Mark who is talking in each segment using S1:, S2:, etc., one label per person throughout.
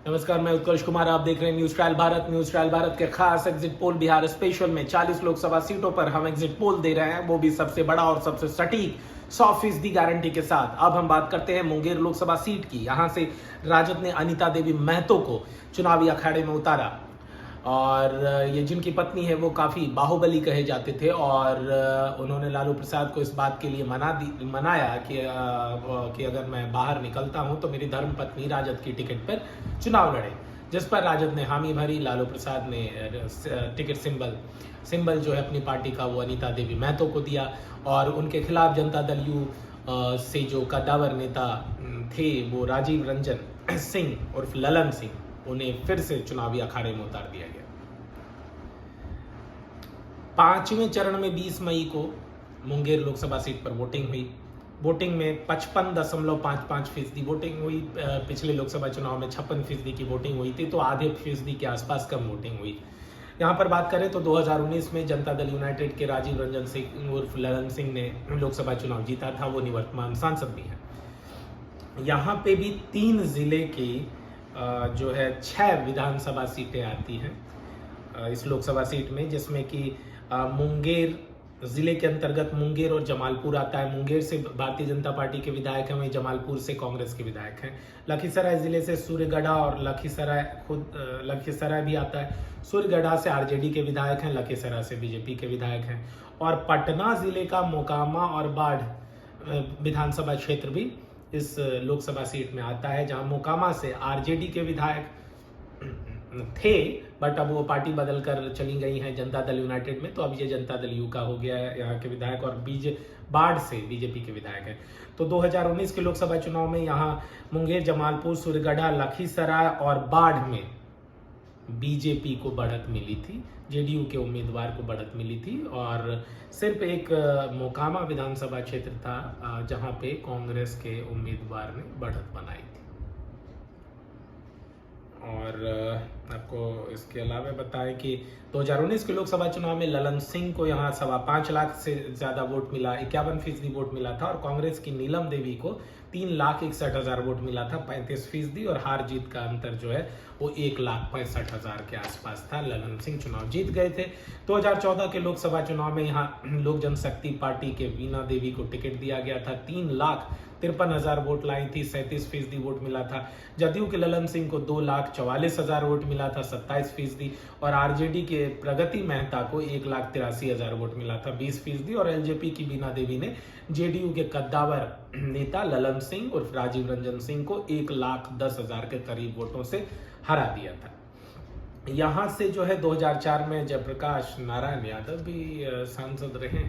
S1: नमस्कार, मैं उत्कर्ष कुमार। आप देख रहे हैं news trial Bharat. News trial Bharat के खास एग्जिट पोल बिहार स्पेशल में 40 लोकसभा सीटों पर हम एग्जिट पोल दे रहे हैं, वो भी सबसे बड़ा और सबसे सटीक 100% गारंटी के साथ। अब हम बात करते हैं मुंगेर लोकसभा सीट की। यहां से राजद ने अनीता देवी महतो को चुनावी अखाड़े में उतारा और ये जिनकी पत्नी है वो काफ़ी बाहुबली कहे जाते थे और उन्होंने लालू प्रसाद को इस बात के लिए मनाया कि अगर मैं बाहर निकलता हूं तो मेरी धर्म पत्नी राजद की टिकट पर चुनाव लड़े, जिस पर राजद ने हामी भरी। लालू प्रसाद ने टिकट सिंबल जो है अपनी पार्टी का वो अनीता देवी महतो को दिया और उनके खिलाफ जनता दल यू से जो कद्दावर नेता थे वो राजीव रंजन सिंह उर्फ ललन सिंह, उन्हें फिर से चुनावी अखाड़े में उतार दिया गया। 5वें चरण में 20 मई को मुंगेर लोकसभा सीट पर वोटिंग हुई। वोटिंग में 55.55% वोटिंग हुई। पिछले लोकसभा चुनाव में 56% की वोटिंग हुई थी, तो आधे फीसदी के आसपास कम वोटिंग हुई। यहाँ पर बात करें तो 2019 में जनता दल यूनाइटेड के राजीव रंजन सिंह उर्फ ललन सिंह ने लोकसभा चुनाव जीता था, वो निवर्तमान सांसद भी हैं। यहाँ पे भी 3 जिले की जो है 6 विधानसभा सीटें आती हैं इस लोकसभा सीट में, जिसमें कि मुंगेर जिले के अंतर्गत मुंगेर और जमालपुर आता है। मुंगेर से भारतीय जनता पार्टी के विधायक हैं, वहीं जमालपुर से कांग्रेस के विधायक हैं। लखीसराय जिले से सूर्यगढ़ा और लखीसराय भी आता है। सूर्यगढ़ा से आरजेडी के विधायक हैं, लखीसराय से बीजेपी के विधायक हैं। और पटना जिले का मोकामा और बाढ़ विधानसभा क्षेत्र भी इस लोकसभा सीट में आता है, जहां मोकामा से आरजेडी के विधायक थे बट अब वो पार्टी बदल कर चली गई हैं जनता दल यूनाइटेड में, तो अब ये जनता दल यू का हो गया है यहाँ के विधायक, और बाढ़ से बीजेपी के विधायक हैं। तो 2019 के लोकसभा चुनाव में यहाँ मुंगेर, जमालपुर, सूर्यगढ़ा, लखीसराय और बाढ़ में बीजेपी को बढ़त मिली थी, जेडीयू के उम्मीदवार को बढ़त मिली थी, और सिर्फ एक मोकामा विधानसभा क्षेत्र था जहां पे कांग्रेस के उम्मीदवार ने बढ़त बनाई थी। और आपको इसके अलावा बताएं कि 2019 के लोकसभा चुनाव में ललन सिंह को यहाँ 5.25 लाख से ज़्यादा वोट मिला, 51% वोट मिला था, और कांग्रेस की नीलम देवी को 3,61,000 वोट मिला था, 35%, और हार जीत का अंतर जो है वो 1,65,000 के आसपास था। ललन सिंह चुनाव जीत गए थे। 2014 के लोकसभा चुनाव में यहाँ लोक जनशक्ति पार्टी के वीणा देवी को टिकट दिया गया था, 3,53,000 वोट लाई थी, 37% वोट मिला था। जदयू के ललन सिंह को 2,44,000 वोट मिला था, 27%, और आरजेडी के प्रगति मेहता को 1,83,000 वोट मिला था, 20%, और एलजेपी की वीणा देवी ने जेडीयू के कद्दावर नेता ललन सिंह उर्फ राजीव रंजन सिंह को 1,10,000 के करीब वोटों से हरा दिया था। यहां से जो है 2004 में जयप्रकाश नारायण यादव भी सांसद रहे।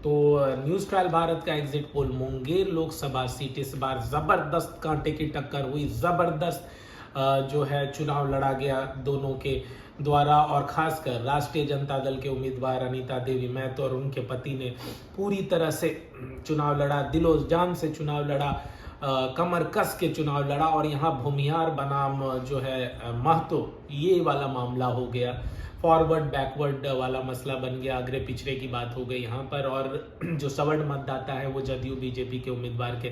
S1: तो न्यूज ट्रायल भारत का एग्जिट पोल मुंगेर लोकसभा सीट इस बार जबरदस्त कांटे की टक्कर हुई, जबरदस्त जो है चुनाव लड़ा गया दोनों के द्वारा, और खासकर राष्ट्रीय जनता दल के उम्मीदवार अनीता देवी महतो और उनके पति ने पूरी तरह से चुनाव लड़ा, दिलो जान से चुनाव लड़ा, कमर कस के चुनाव लड़ा, और यहाँ भूमिहार बनाम जो है महतो, ये वाला मामला हो गया। फॉरवर्ड बैकवर्ड वाला मसला बन गया, अग्रे पिछड़े की बात हो गई यहाँ पर, और जो सवर्ण मतदाता है वो जदयू बीजेपी के उम्मीदवार के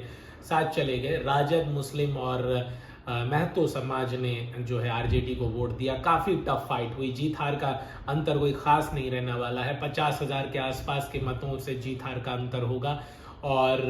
S1: साथ चले गए। राजद, मुस्लिम और महतो समाज ने जो है आरजेडी को वोट दिया। काफी टफ फाइट हुई, जीत हार का अंतर कोई खास नहीं रहने वाला है, 50,000 के आसपास के मतों से जीत हार का अंतर होगा। और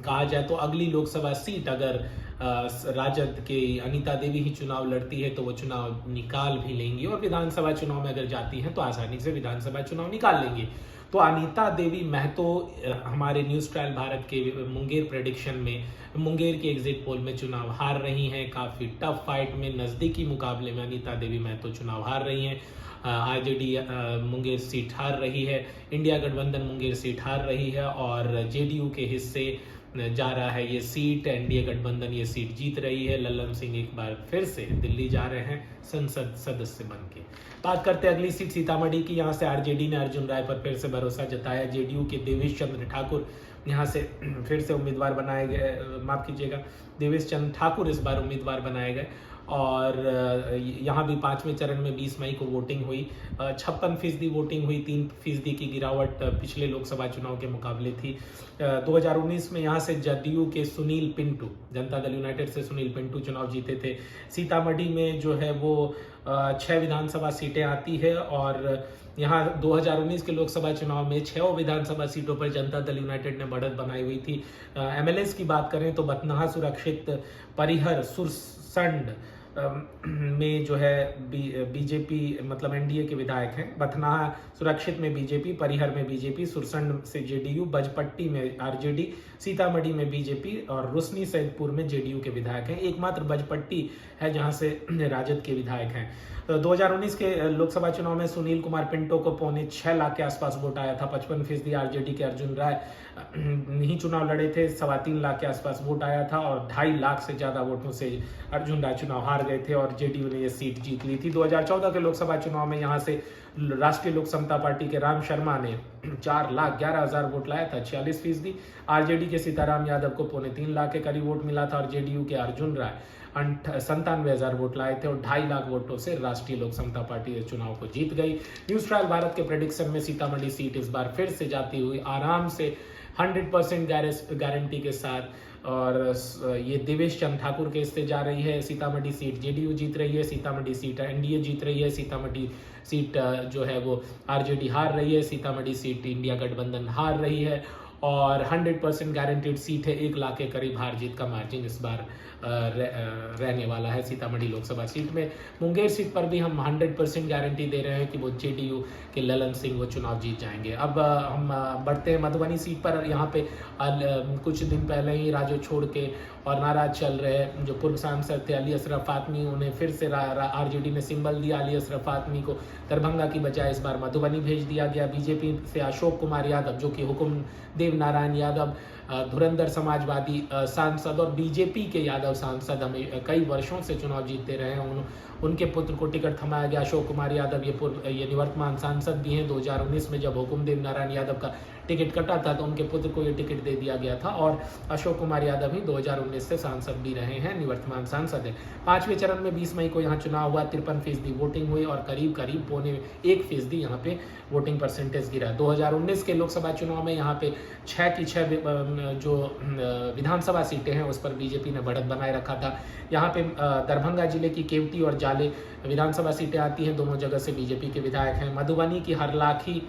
S1: कहा जाए तो अगली लोकसभा सीट अगर राजद के अनीता देवी ही चुनाव लड़ती है तो वो चुनाव निकाल भी लेंगी, और विधानसभा चुनाव में अगर जाती हैं तो आसानी से विधानसभा चुनाव निकाल लेंगी। तो अनीता देवी महतो हमारे न्यूज ट्रायल भारत के मुंगेर प्रेडिक्शन में, मुंगेर के एग्जिट पोल में चुनाव हार रही हैं। काफी टफ फाइट में, नजदीकी मुकाबले में अनीता देवी महतो चुनाव हार रही हैं। आरजेडी मुंगेर सीट हार रही है, इंडिया गठबंधन मुंगेर सीट हार रही है, और जेडीयू के हिस्से जा रहा है ये सीट, एनडीए गठबंधन ये सीट जीत रही है। ललन सिंह एक बार फिर से दिल्ली जा रहे हैं संसद सदस्य बन के। बात करते हैं अगली सीट सीतामढ़ी की। यहाँ से आरजेडी ने अर्जुन राय पर फिर से भरोसा जताया। जेडीयू के देवेश चंद्र ठाकुर यहाँ से फिर से उम्मीदवार बनाए गए, माफ कीजिएगा, देवेश चंद्र ठाकुर इस बार उम्मीदवार बनाए गए, और यहाँ भी 5वें चरण में 20 मई को वोटिंग हुई। 56% वोटिंग हुई, 3% की गिरावट पिछले लोकसभा चुनाव के मुकाबले थी। 2019 में यहाँ से जदयू के सुनील पिंटू, जनता दल यूनाइटेड से सुनील पिंटू चुनाव जीते थे। सीतामढ़ी में जो है वो 6 विधानसभा सीटें आती है और यहाँ 2019 के लोकसभा चुनाव में 6 विधानसभा सीटों पर जनता दल यूनाइटेड ने बढ़त बनाई हुई थी। एमएलएस की बात करें तो बथनाहा सुरक्षित, परिहर, सुरसंड में जो है बीजेपी मतलब एनडीए के विधायक हैं। बथनाहा सुरक्षित में बीजेपी, परिहर में बीजेपी, सुरसंड से जेडीयू, बजपट्टी में आरजेडी, सीतामढ़ी में बीजेपी और रुसनी सैदपुर में जेडीयू के विधायक हैं। एकमात्र बजपट्टी है जहां से राजद के विधायक हैं। 2019 के लोकसभा चुनाव में सुनील कुमार पिंटो को 6.25 लाख के आसपास वोट आया था। 55% आरजेडी के अर्जुन राय ही चुनाव लड़े थे, 3.25 लाख के आसपास वोट आया था और 2.5 लाख से ज्यादा वोटों से अर्जुन राय चुनाव हार गए थे और जेडीयू ने यह सीट जीत ली थी। 2014 के लोकसभा चुनाव में यहां से राष्ट्रीय लोक समता पार्टी के राम शर्मा ने 4,11,000 वोट लाया था, 46%। आरजेडी के सीताराम यादव को 3.25 लाख के करीब वोट मिला था और जेडीयू के अर्जुन राय 97,000 वोट लाए थे और 2.5 लाख वोटों से राष्ट्रीय लोक समता पार्टी इस चुनाव को जीत गई। न्यूज ट्रायल भारत के प्रेडिक्शन में सीतामढ़ी सीट इस बार फिर से जाती हुई आराम से 100% गारंटी के साथ और ये देवेश चंद ठाकुर के इससे जा रही है। सीतामढ़ी सीट जेडीयू जीत रही है, सीतामढ़ी सीट एनडीए जीत रही है, सीतामढ़ी सीट जो है वो आरजेडी हार रही है, सीतामढ़ी सीट इंडिया गठबंधन हार रही है और 100% गारंटीड सीट है। 1 लाख के करीब हार जीत का मार्जिन इस बार रहने वाला है सीतामढ़ी लोकसभा सीट में। मुंगेर सीट पर भी हम 100% गारंटी दे रहे हैं कि वो जेडीयू के ललन सिंह वो चुनाव जीत जाएंगे। अब हम बढ़ते हैं मधुबनी सीट पर। यहाँ पे कुछ दिन पहले ही राजो छोड़ के और नाराज चल रहे जो पूर्व सांसद थे अली अशरफ फातमी, उन्हें फिर से आरजेडी ने सिंबल दिया। अली अशरफ फातमी को दरभंगा की बजाय इस बार मधुबनी भेज दिया गया। बीजेपी से अशोक कुमार यादव जो कि हुकुम देव नारायण यादव धुरंधर समाजवादी सांसद और बीजेपी के यादव सांसद हमें कई वर्षों से चुनाव जीतते रहे हैं, उनके पुत्र को टिकट थमाया गया। अशोक कुमार यादव ये निवर्तमान सांसद भी हैं। 2019 में जब हुकुम देव नारायण यादव का टिकट कटा था तो उनके पुत्र को ये टिकट दे दिया गया था और अशोक कुमार यादव ही 2019 से सांसद भी रहे हैं, निवर्तमान सांसद हैं। 5वें चरण में 20 मई को यहाँ चुनाव हुआ, 53% वोटिंग हुई और करीब 1% यहाँ पे वोटिंग परसेंटेज गिरा। 2019 के लोकसभा चुनाव में यहाँ पे 6 की 6 जो विधानसभा सीटें हैं उस पर बीजेपी ने बढ़त बनाए रखा था। यहाँ पे दरभंगा जिले की केवटी और जाले विधानसभा सीटें आती हैं, दोनों जगह से बीजेपी के विधायक हैं। मधुबनी की हरलाखी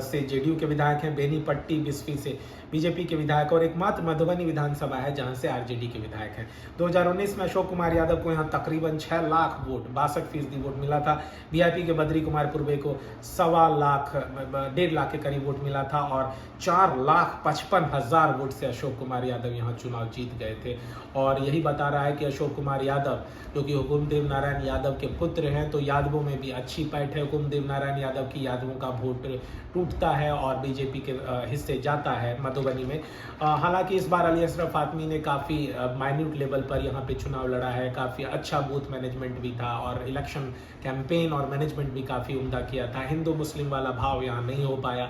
S1: से जेडीयू के विधायक हैं, बेनीपट्टी बिस्फी से बीजेपी के विधायक और एकमात्र मधुबनी विधानसभा है जहां से आरजेडी के विधायक हैं। 2019 में अशोक कुमार यादव को यहां तकरीबन 6 लाख वोट 62% वोट मिला था। वीआईपी के बद्री कुमार पूर्वे को 1.25 लाख के करीब वोट मिला था और 4,55,000 वोट से अशोक कुमार यादव यहां चुनाव जीत गए थे। और यही बता रहा है कि अशोक कुमार यादव जो कि हुकुमदेव नारायण यादव के पुत्र हैं, तो यादवों में भी अच्छी पैठ है। हुकुमदेव नारायण यादव की यादवों का वोट टूटता है और बीजेपी के हिस्से जाता है मधुबनी में। हालांकि इस बार अली अशरफ फातमी ने काफ़ी माइन्यूट लेवल पर यहाँ पे चुनाव लड़ा है, काफ़ी अच्छा बूथ मैनेजमेंट भी था और इलेक्शन कैंपेन और मैनेजमेंट भी काफ़ी उम्दा किया था। हिंदू मुस्लिम वाला भाव यहाँ नहीं हो पाया,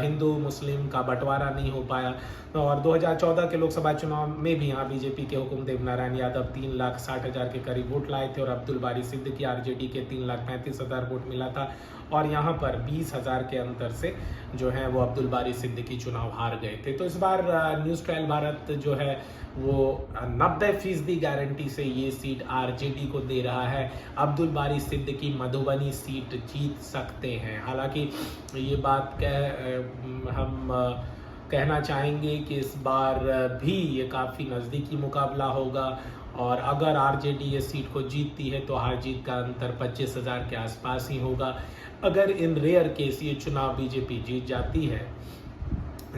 S1: हिंदू मुस्लिम का बंटवारा नहीं हो पाया। और 2014 के लोकसभा चुनाव में भी यहाँ बीजेपी के हुकुमदेव नारायण यादव 3,60,000 के करीब वोट लाए थे और अब्दुल बारी सिद्दीकी आरजेडी के 3,35,000 वोट मिला था और यहाँ पर 20,000 के अंतर से जो है वो अब्दुल बारी सिद्दीकी चुनाव हार गए थे। तो इस बार न्यूज़ ट्रायल भारत जो है वो 90% गारंटी से ये सीट आरजेडी को दे रहा है। अब्दुल बारी सिद्दीकी मधुबनी सीट जीत सकते हैं। हालांकि ये बात हम कहना चाहेंगे कि इस बार भी ये काफ़ी नज़दीकी मुकाबला होगा और अगर आरजेडी ये सीट को जीतती है तो हार जीत का अंतर 25,000 के आसपास ही होगा। अगर इन रेयर केस ये चुनाव बीजेपी जीत जाती है,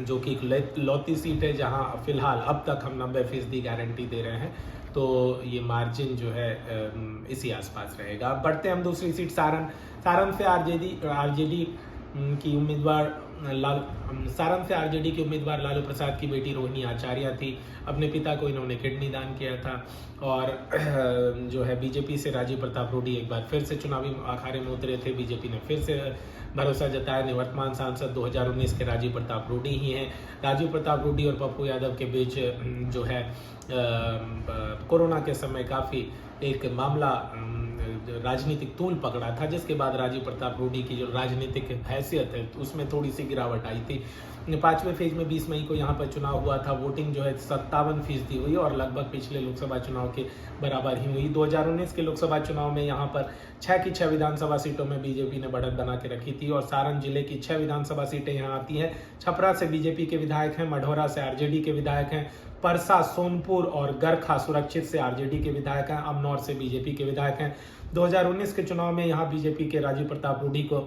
S1: जो कि लौती सीट है जहां फिलहाल अब तक हम 90% गारंटी दे रहे हैं, तो ये मार्जिन जो है इसी आसपास रहेगा। बढ़ते हैं हम दूसरी सीट सारण से आरजेडी की उम्मीदवार सारण से आरजेडी के उम्मीदवार लालू प्रसाद की बेटी रोहिणी आचार्य थी। अपने पिता को इन्होंने किडनी दान किया था। और जो है बीजेपी से राजीव प्रताप रूडी एक बार फिर से चुनावी अखाड़े में उतरे थे। बीजेपी ने फिर से भरोसा जताया। निवर्तमान सांसद 2019 के राजीव प्रताप रूडी ही हैं। राजीव प्रताप रूडी और पप्पू यादव के बीच जो है कोरोना के समय काफ़ी एक मामला राजनीतिक तूल पकड़ा था, जिसके बाद राजीव प्रताप रूडी की जो राजनीतिक हैसियत है उसमें थोड़ी सी गिरावट आई थी। 5वें फेज में 20 मई को यहाँ पर चुनाव हुआ था। वोटिंग जो है 57% हुई और लगभग पिछले लोकसभा चुनाव के बराबर ही हुई। 2019 के लोकसभा चुनाव में यहाँ पर 6 की 6 विधानसभा सीटों में बीजेपी ने बढ़त बना के रखी थी और सारण जिले की 6 विधानसभा सीटें यहाँ आती हैं। छपरा से बीजेपी के विधायक हैं, मढ़ौरा से आरजेडी के विधायक हैं, परसा, सोनपुर और गरखा सुरक्षित से आरजेडी के विधायक हैं, अमनौर से बीजेपी के विधायक हैं। 2019 के चुनाव में यहाँ बीजेपी के राजीव प्रताप रूडी को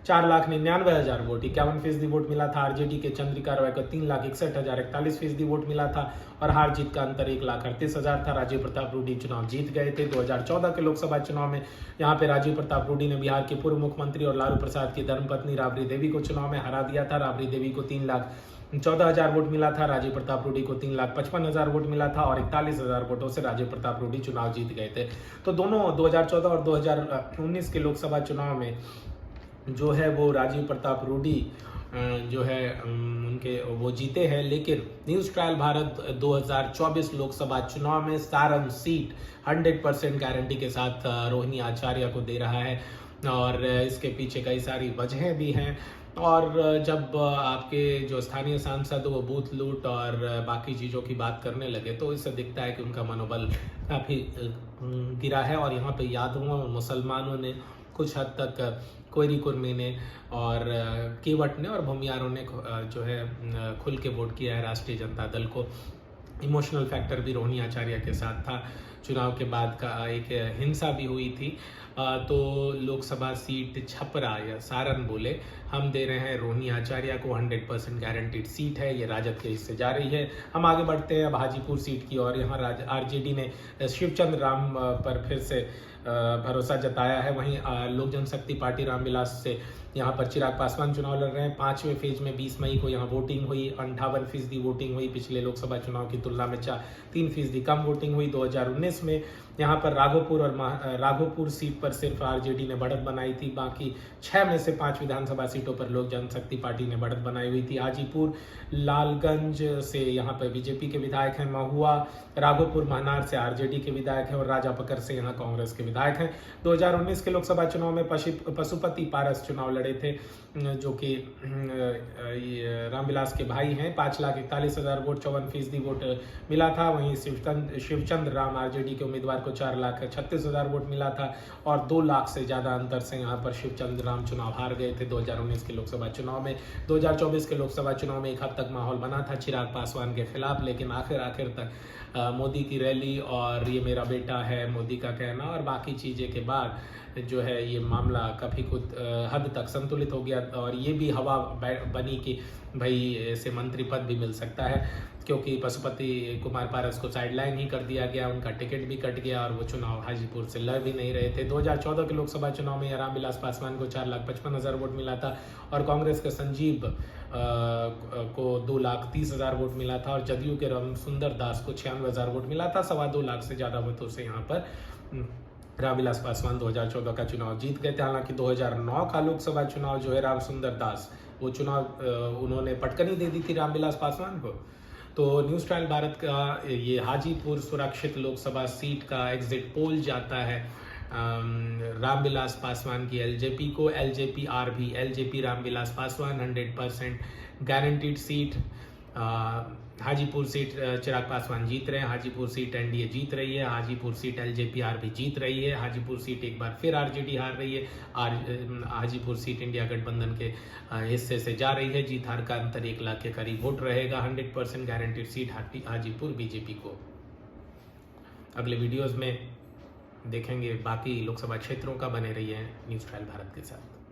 S1: 4,99,000 वोट 51% वोट मिला था। आरजेडी के चंद्रिका रॉय को 3,61,000 41% वोट मिला था और हार जीत का अंतर 1,38,000 था। राजीव प्रताप रूडी चुनाव जीत गए थे। 2014 के लोकसभा चुनाव में यहाँ पे राजीव प्रताप रूडी ने बिहार के पूर्व मुख्यमंत्री और लालू प्रसाद की धर्मपत्नी राबड़ी देवी को चुनाव में हरा दिया था। राबड़ी देवी को 3,14,000 वोट मिला था। राजीव प्रताप रूडी को 3,55,000 वोट मिला था और 41,000 वोटों से राजीव प्रताप रूडी चुनाव जीत गए थे। तो दोनों 2014 और 2019 के लोकसभा चुनाव में जो है वो राजीव प्रताप रूडी जो है उनके वो जीते हैं। लेकिन न्यूज़ ट्रायल भारत 2024 लोकसभा चुनाव में सारण सीट 100% गारंटी के साथ रोहिणी आचार्य को दे रहा है और इसके पीछे कई सारी वजहें भी हैं। और जब आपके जो स्थानीय सांसद वो बूथ लूट और बाकी चीज़ों की बात करने लगे तो इससे दिखता है कि उनका मनोबल काफ़ी गिरा है। और यहाँ पे यादवों और मुसलमानों ने कुछ हद तक कोयरी कुर्मी ने और केवट ने और भूमियारों ने जो है खुल के वोट किया है राष्ट्रीय जनता दल को। इमोशनल फैक्टर भी रोहिणी आचार्य के साथ था। चुनाव के बाद का एक हिंसा भी हुई थी। तो लोकसभा सीट छपरा या सारण बोले हम दे रहे हैं रोहिणी आचार्य को। 100% गारंटीड सीट है, ये राजद के हिस्से जा रही है। हम आगे बढ़ते हैं अब हाजीपुर सीट की और यहाँ आरजेडी ने शिवचंद्र राम पर फिर से भरोसा जताया है। वहीं लोक जनशक्ति पार्टी रामविलास से यहाँ पर चिराग पासवान चुनाव लड़ रहे हैं। 5वें फेज में 20 मई को यहाँ वोटिंग हुई। 58% वोटिंग हुई, पिछले लोकसभा चुनाव की तुलना में 3% कम वोटिंग हुई। 2019 में यहाँ पर राघोपुर सीट पर सिर्फ आरजेडी ने बढ़त बनाई थी। बाकी 6 में से 5 विधानसभा सीटों पर लोक जनशक्ति पार्टी ने बढ़त बनाई हुई थी। हाजीपुर लालगंज से यहाँ पर बीजेपी के विधायक हैं। महुआ राघोपुर महनार से आरजेडी के विधायक हैं और राजापकर से यहाँ कांग्रेस के विधायक हैं। 2019 के लोकसभा चुनाव में पशुपति पारस चुनाव लड़े थे जो कि रामविलास के भाई हैं। 5,41,000 वोट 54% वोट मिला था। वहीं शिवचंद्र राम आरजेडी के उम्मीदवार को 4,36,000 वोट मिला था और 2 लाख से ज़्यादा अंतर से यहाँ पर शिवचंद्र राम चुनाव हार गए थे 2019 के लोकसभा चुनाव में। 2024 के लोकसभा चुनाव में एक हद तक माहौल बना था चिराग पासवान के खिलाफ, लेकिन आखिर तक मोदी की रैली और ये मेरा बेटा है मोदी का कहना और बाकी चीज़ें के बाद जो है ये मामला काफ़ी कुछ हद तक संतुलित हो गया और ये भी हवा बनी कि भाई ऐसे मंत्री पद भी मिल सकता है, क्योंकि पशुपति कुमार पारस को साइडलाइन ही कर दिया गया, उनका टिकट भी कट गया और वो चुनाव हाजीपुर से लड़ भी नहीं रहे थे। 2014 के लोकसभा चुनाव में रामविलास पासवान को 4,55,000 वोट मिला था और कांग्रेस के संजीव को 2,30,000 वोट मिला था और जदयू के रामसुंदर दास को 96,000 वोट मिला था। 2.25 लाख से ज़्यादा वोटों से यहाँ पर रामविलास पासवान 2014 का चुनाव जीत गए थे। हालांकि 2009 का लोकसभा चुनाव जो है रामसुंदर दास वो चुनाव उन्होंने पटकनी दे दी थी रामविलास पासवान को। तो न्यूज़ ट्रायल भारत का ये हाजीपुर सुरक्षित लोकसभा सीट का एग्जिट पोल जाता है रामविलास पासवान की एलजेपी को। LJP Ram Vilas Paswan 100% guaranteed seat. Hajipur seat Chirag Paswan जीत रहे हैं, हाजीपुर सीट एनडीए जीत रही है, हाजीपुर सीट एलजेपी भी जीत रही है, हाजीपुर सीट एक बार फिर आरजेडी हार रही है, हाजीपुर सीट इंडिया गठबंधन के हिस्से से जा रही है। जीत हार का अंतर 1 लाख के करीब वोट रहेगा। 100% गारंटीड सीट हाजीपुर बीजेपी को। अगले वीडियोस में देखेंगे बाकी लोकसभा क्षेत्रों का। बने रहिए न्यूज़ ट्रायल भारत के साथ।